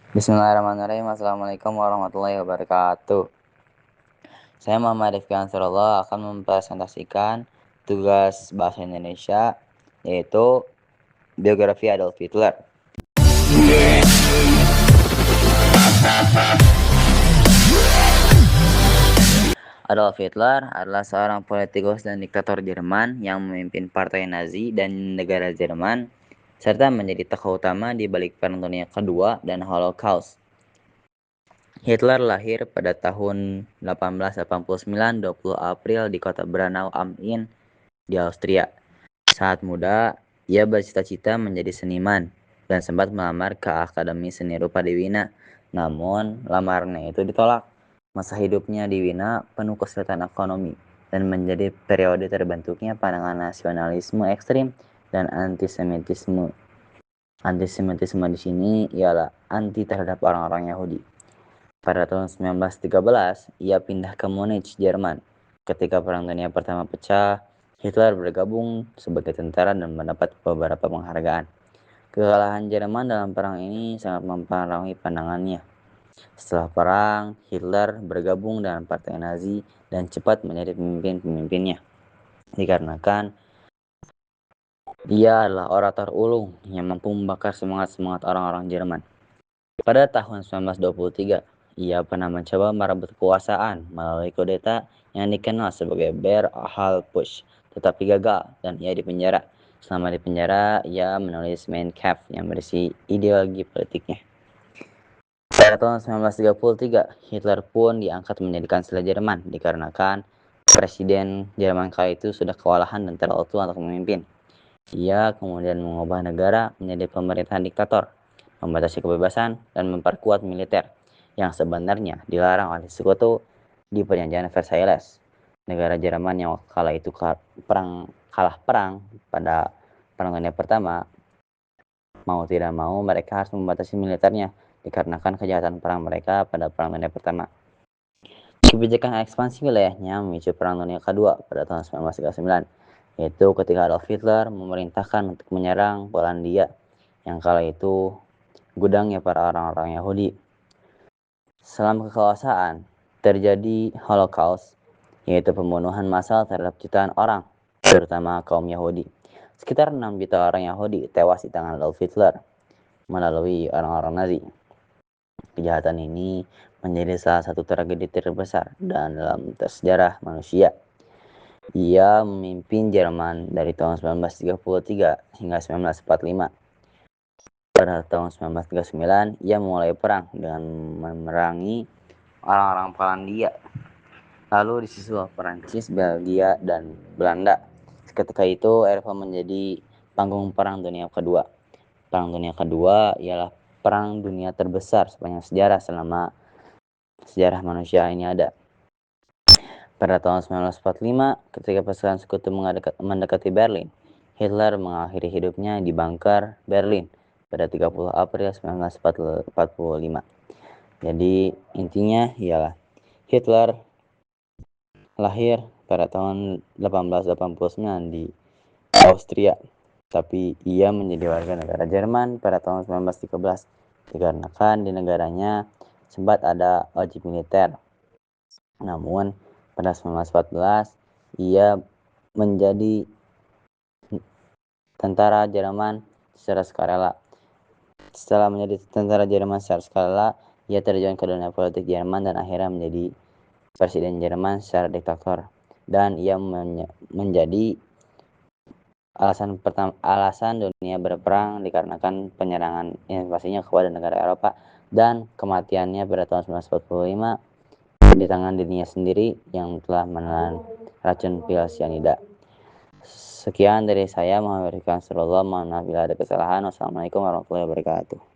Bismillahirrahmanirrahim. Assalamualaikum warahmatullahi wabarakatuh. Saya Muhammad Rifki Ansarullah akan mempresentasikan tugas bahasa Indonesia, yaitu biografi Adolf Hitler. Adolf Hitler adalah seorang politikus dan diktator Jerman yang memimpin partai Nazi dan negara Jerman, serta menjadi tokoh utama di balik Perang Dunia Kedua dan Holocaust. Hitler lahir pada tahun 1889, 20 April di kota Braunau am Inn di Austria. Saat muda, ia bercita-cita menjadi seniman dan sempat melamar ke Akademi Seni Rupa di Wina. Namun, lamarannya itu ditolak. Masa hidupnya di Wina penuh kesulitan ekonomi dan menjadi periode terbentuknya pandangan nasionalisme ekstrim dan antisemitisme. Antisemitisme di sini ialah anti terhadap orang-orang Yahudi. Pada tahun 1913, ia pindah ke Munich, Jerman. Ketika Perang Dunia Pertama pecah, Hitler bergabung sebagai tentara dan mendapat beberapa penghargaan. Kekalahan Jerman dalam perang ini sangat mempengaruhi pandangannya. Setelah perang, Hitler bergabung dengan Partai Nazi dan cepat menjadi pemimpin-pemimpinnya. Dikarenakan dia adalah orator ulung yang mampu membakar semangat-semangat orang-orang Jerman. Pada tahun 1923, ia pernah mencoba merebut kekuasaan melalui kudeta yang dikenal sebagai Beer-Hall-Putsch, tetapi gagal dan ia dipenjara. Selama di penjara, ia menulis Mein Kampf yang berisi ideologi politiknya. Pada tahun 1933, Hitler pun diangkat menjadi kansler Jerman dikarenakan presiden Jerman kala itu sudah kewalahan dan terlalu tua untuk memimpin. Ia kemudian mengubah negara menjadi pemerintahan diktator, membatasi kebebasan, dan memperkuat militer yang sebenarnya dilarang oleh Sekutu di Perjanjian Versailles. Negara Jerman yang kala itu kalah perang pada Perang Dunia Pertama, mau tidak mau mereka harus membatasi militernya dikarenakan kejahatan perang mereka pada Perang Dunia Pertama. Kebijakan ekspansi wilayahnya memicu Perang Dunia Kedua pada tahun 1939, yaitu ketika Adolf Hitler memerintahkan untuk menyerang Polandia yang kala itu gudangnya para orang-orang Yahudi. Selama kekuasaan, terjadi Holocaust, yaitu pembunuhan massal terhadap jutaan orang, terutama kaum Yahudi. Sekitar 6 juta orang Yahudi tewas di tangan Adolf Hitler melalui orang-orang Nazi. Kejahatan ini menjadi salah satu tragedi terbesar dalam sejarah manusia. Ia memimpin Jerman dari tahun 1933 hingga 1945. Pada tahun 1939, ia memulai perang dengan memerangi orang-orang Polandia. Lalu disusul Perancis, Belgia, dan Belanda. Ketika itu, Eropa menjadi panggung Perang Dunia Kedua. Perang Dunia Kedua ialah perang dunia terbesar sepanjang sejarah selama sejarah manusia ini ada. Pada tahun 1945, ketika pasukan Sekutu mendekati Berlin, Hitler mengakhiri hidupnya di bunker Berlin pada 30 April 1945. Jadi intinya ialah Hitler lahir pada tahun 1889 di Austria, tapi ia menjadi warga negara Jerman pada tahun 1913 dikarenakan di negaranya sempat ada wajib militer. Namun pada 1914 ia menjadi tentara Jerman secara sukarela. Setelah menjadi tentara Jerman secara sukarela, ia terjun ke dunia politik Jerman dan akhirnya menjadi presiden Jerman secara diktator. Dan ia menjadi alasan dunia berperang dikarenakan penyerangan invasinya kepada negara Eropa dan kematiannya pada tahun 1945 di tangan dirinya sendiri yang telah menelan racun pil cyanida. Sekian dari saya, Muhammad Rifki Ansarullah. Mohon maaf bila ada kesalahan. Wassalamualaikum warahmatullahi wabarakatuh.